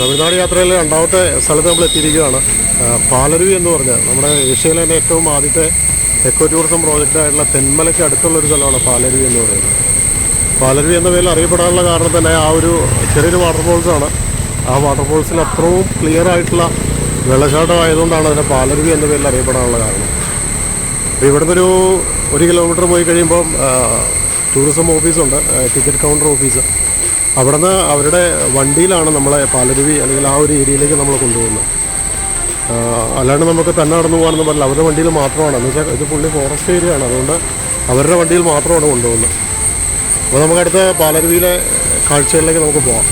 തമിഴ്നാട് യാത്രയിൽ രണ്ടാമത്തെ സ്ഥലത്ത് നമ്മൾ എത്തിയിരിക്കുകയാണ്. പാലരുവി എന്ന് പറഞ്ഞാൽ നമ്മുടെ ഏഷ്യയിലെ തന്നെ ഏറ്റവും ആദ്യത്തെ എക്കോ ടൂറിസം പ്രോജക്റ്റായിട്ടുള്ള തെന്മലയ്ക്ക് അടുത്തുള്ളൊരു സ്ഥലമാണ് പാലരുവി എന്ന് പറയുന്നത്. പാലരുവി എന്ന പേരിൽ അറിയപ്പെടാനുള്ള കാരണം തന്നെ ആ ഒരു ചെറിയൊരു വാട്ടർഫോൾസാണ്. ആ വാട്ടർഫോൾസിൽ അത്രയും ക്ലിയർ ആയിട്ടുള്ള വെള്ളച്ചാട്ടം ആയതുകൊണ്ടാണ് അതിനെ പാലരുവി എന്ന പേരിൽ അറിയപ്പെടാനുള്ള കാരണം. അപ്പോൾ ഇവിടുന്ന് ഒരു കിലോമീറ്റർ പോയി കഴിയുമ്പം ടൂറിസം ഓഫീസുണ്ട്, ടിക്കറ്റ് കൗണ്ടർ ഓഫീസ്. അവിടെ നിന്ന് അവരുടെ വണ്ടിയിലാണ് നമ്മളെ പാലരുവി അല്ലെങ്കിൽ ആ ഒരു ഏരിയയിലേക്ക് നമ്മൾ കൊണ്ടുപോകുന്നത്. അല്ലാണ്ട് നമുക്ക് തന്നെ നടന്നു പോകാനൊന്നും പറ്റില്ല. അവരുടെ വണ്ടിയിൽ മാത്രമാണ്. എന്ന് വെച്ചാൽ ഇത് ഫുള്ളി ഫോറസ്റ്റ് ഏരിയ ആണ്, അതുകൊണ്ട് അവരുടെ വണ്ടിയിൽ മാത്രമാണ് കൊണ്ടുപോകുന്നത്. അപ്പോൾ നമുക്കടുത്ത പാലരുവിയിലെ കാഴ്ചകളിലേക്ക് നമുക്ക് പോകാം.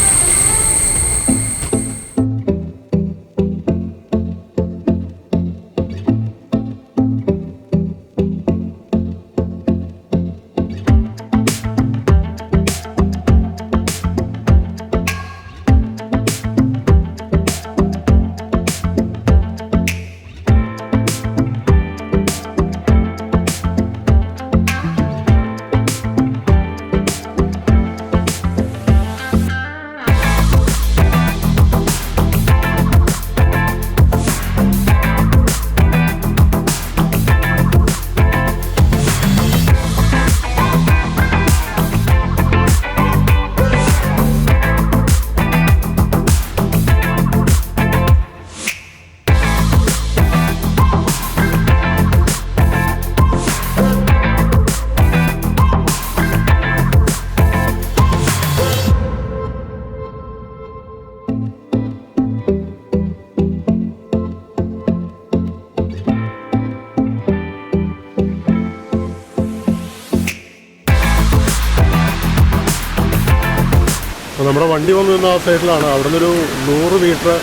നമ്മുടെ വണ്ടി വന്നു നിന്ന ആ സൈഡിലാണ്. അവിടെ നിന്നൊരു 100 മീറ്റർ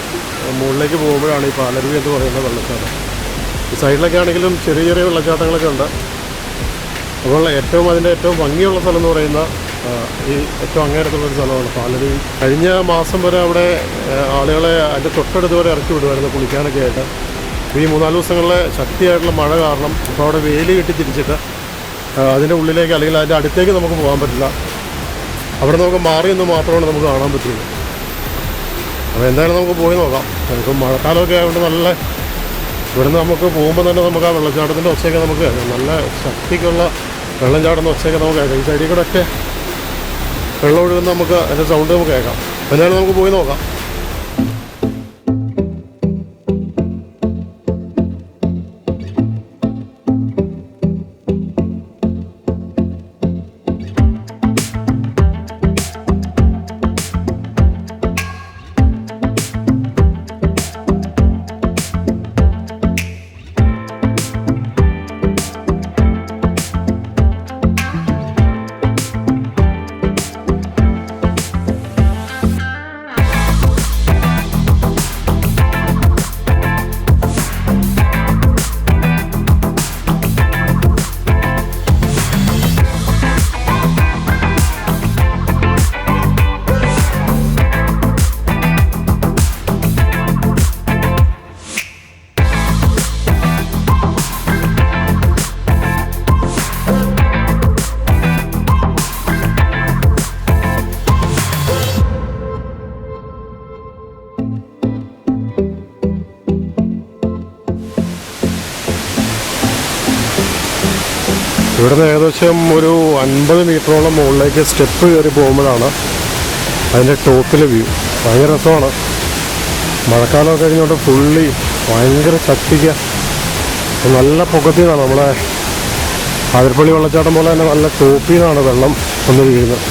മുകളിലേക്ക് പോകുമ്പോഴാണ് ഈ പാലരുവി എന്ന് പറയുന്ന വെള്ളച്ചാട്ടം. ഈ സൈഡിലൊക്കെ ആണെങ്കിലും ചെറിയ ചെറിയ വെള്ളച്ചാട്ടങ്ങളൊക്കെ ഉണ്ട്. അപ്പോൾ അതിൻ്റെ ഏറ്റവും ഭംഗിയുള്ള സ്ഥലം എന്ന് പറയുന്ന ഈ ഏറ്റവും അങ്ങേരത്തുള്ളൊരു സ്ഥലമാണ് പാലരുവി. കഴിഞ്ഞ മാസം വരെ അവിടെ ആളുകളെ അതിൻ്റെ തൊട്ടടുത്ത് വരെ ഇറക്കി വിടുമായിരുന്നു കുളിക്കാനൊക്കെ ആയിട്ട്. ഈ 3-4 ദിവസങ്ങളിലെ ശക്തിയായിട്ടുള്ള മഴ കാരണം ഇപ്പോൾ അവിടെ വേലി കെട്ടി തിരിച്ചിട്ട് അതിൻ്റെ ഉള്ളിലേക്ക് അല്ലെങ്കിൽ അതിൻ്റെ അടുത്തേക്ക് നമുക്ക് പോകാൻ പറ്റില്ല. അവിടെ നമുക്ക് മാറിയെന്ന് മാത്രമാണ് നമുക്ക് കാണാൻ പറ്റുള്ളൂ. അപ്പോൾ എന്തായാലും നമുക്ക് പോയി നോക്കാം. ഇപ്പം മഴക്കാലമൊക്കെ ആയതുകൊണ്ട് നല്ല ഇവിടുന്ന് നമുക്ക് പോകുമ്പോൾ തന്നെ നമുക്ക് ആ വെള്ളച്ചാട്ടത്തിൻ്റെ ഒച്ചയൊക്കെ നമുക്ക് കേൾക്കാം. നല്ല ശക്തിക്കുള്ള വെള്ളം ചാടുന്ന ഒച്ചയൊക്കെ നമുക്ക് കേൾക്കാം. ഈ സൈഡിൽ കൂടെ ഒക്കെ വെള്ളം ഒഴുകുന്ന നമുക്ക് അതിൻ്റെ സൗണ്ട് നമുക്ക് കേൾക്കാം. എന്തായാലും നമുക്ക് പോയി നോക്കാം. ഇവിടുന്ന് ഏകദേശം ഒരു 50 മീറ്ററോളം മുകളിലേക്ക് സ്റ്റെപ്പ് കയറി പോകുമ്പോഴാണ് അതിൻ്റെ ടോപ്പിലെ വ്യൂ. ഭയങ്കര രസമാണ്. മഴക്കാലമൊക്കെ കഴിഞ്ഞുകൊണ്ട് ഫുള്ളി ഭയങ്കര ശക്തിക്ക് നല്ല പൊക്കത്തിൽ നിന്നാണ് നമ്മളെ അതിരപ്പള്ളി വെള്ളച്ചാട്ടം പോലെ തന്നെ നല്ല ടോപ്പിൽ നിന്നാണ് വെള്ളം വന്ന് വീഴുന്നത്.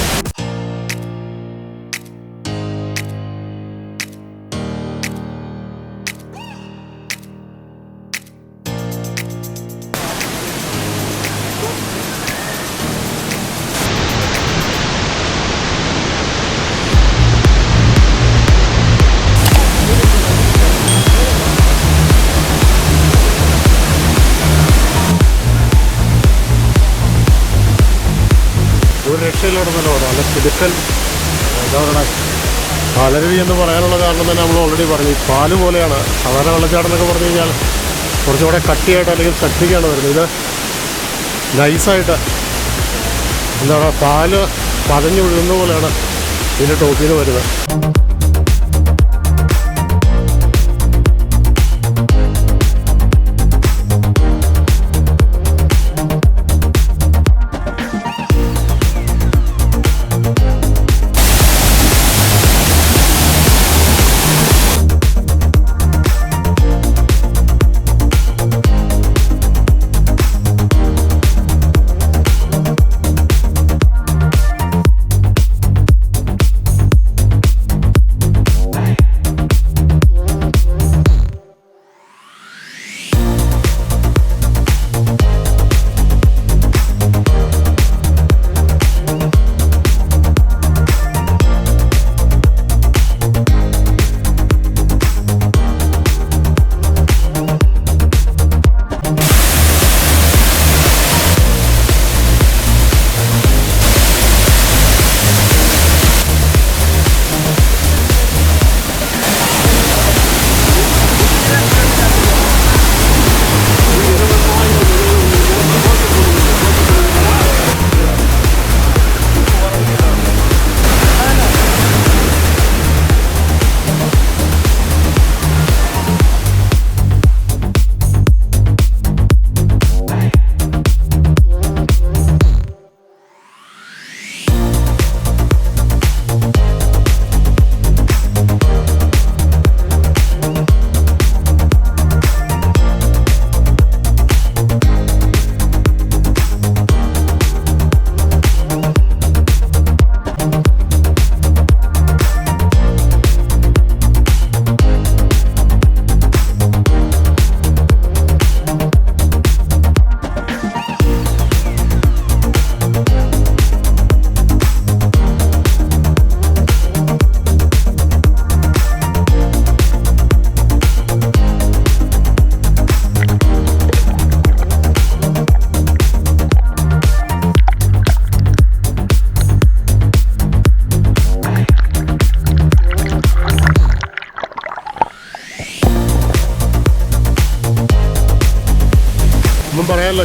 ഒരു രക്ഷയിലോടുന്നല്ലോ നല്ല പിടുക്കൻ എന്താ പറയുക. പാലരുവി എന്ന് പറയാനുള്ള കാരണം തന്നെ നമ്മൾ ഓൾറെഡി പറഞ്ഞു. ഈ പാല് പോലെയാണ്. സാധാരണ വെള്ളച്ചാട്ടം എന്നൊക്കെ പറഞ്ഞു കഴിഞ്ഞാൽ കുറച്ചുകൂടെ കട്ടിയായിട്ട് അല്ലെങ്കിൽ ശക്തിക്കാണ് വരുന്നത്. ഇത് നൈസായിട്ട് എന്താ പറയുക, പാല് പതഞ്ഞു വിഴുന്ന പോലെയാണ് ഇതിൻ്റെ ടോപ്പിൽ നിന്ന് വരുന്നത്.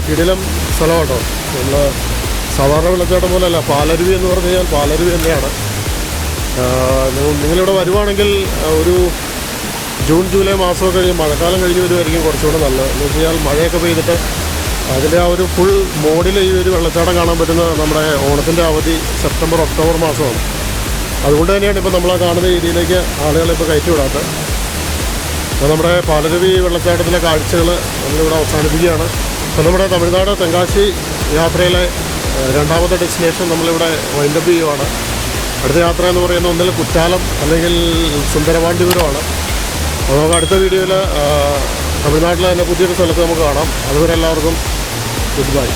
കിടിലം സ്ഥലം കേട്ടോ. നമ്മൾ സാധാരണ വെള്ളച്ചാട്ടം പോലെയല്ല, പാലരുവി എന്ന് പറഞ്ഞു കഴിഞ്ഞാൽ പാലരുവി തന്നെയാണ്. നിങ്ങളിവിടെ വരുവാണെങ്കിൽ ഒരു ജൂൺ ജൂലൈ മാസമൊക്കെ കഴിഞ്ഞ് മഴക്കാലം കഴിഞ്ഞ് വരുമായിരിക്കും കുറച്ചുകൂടെ നല്ലത്. എന്ന് വെച്ച് കഴിഞ്ഞാൽ മഴയൊക്കെ പെയ്തിട്ട് അതിൻ്റെ ആ ഒരു ഫുൾ മോഡിൽ ഈ ഒരു വെള്ളച്ചാട്ടം കാണാൻ പറ്റുന്ന നമ്മുടെ ഓണത്തിൻ്റെ അവധി സെപ്റ്റംബർ ഒക്ടോബർ മാസമാണ്. അതുകൊണ്ട് തന്നെയാണ് ഇപ്പോൾ നമ്മൾ കാണുന്ന രീതിയിലേക്ക് ആളുകളെ ഇപ്പോൾ കയറ്റി വിടാത്തത്. അപ്പോൾ നമ്മുടെ പാലരുവി വെള്ളച്ചാട്ടത്തിലെ കാഴ്ചകൾ നമ്മളിവിടെ അവസാനിപ്പിക്കുകയാണ്. അപ്പോൾ നമ്മുടെ തമിഴ്നാട് തെങ്കാശി യാത്രയിലെ രണ്ടാമത്തെ ഡെസ്റ്റിനേഷൻ നമ്മളിവിടെ വൈൻഡപ്പ് ചെയ്യുവാണ്. അടുത്ത യാത്ര എന്ന് പറയുന്നത് ഒന്നിൽ കുറ്റാലം അല്ലെങ്കിൽ സുന്ദരപാണ്ഡിപുരമാണ്. അപ്പോൾ നമുക്ക് അടുത്ത വീഡിയോയിൽ തമിഴ്നാട്ടിലെ തന്നെ പുതിയൊരു സ്ഥലത്ത് നമുക്ക് കാണാം. അതുവരെ എല്ലാവർക്കും ഗുഡ് ബൈ.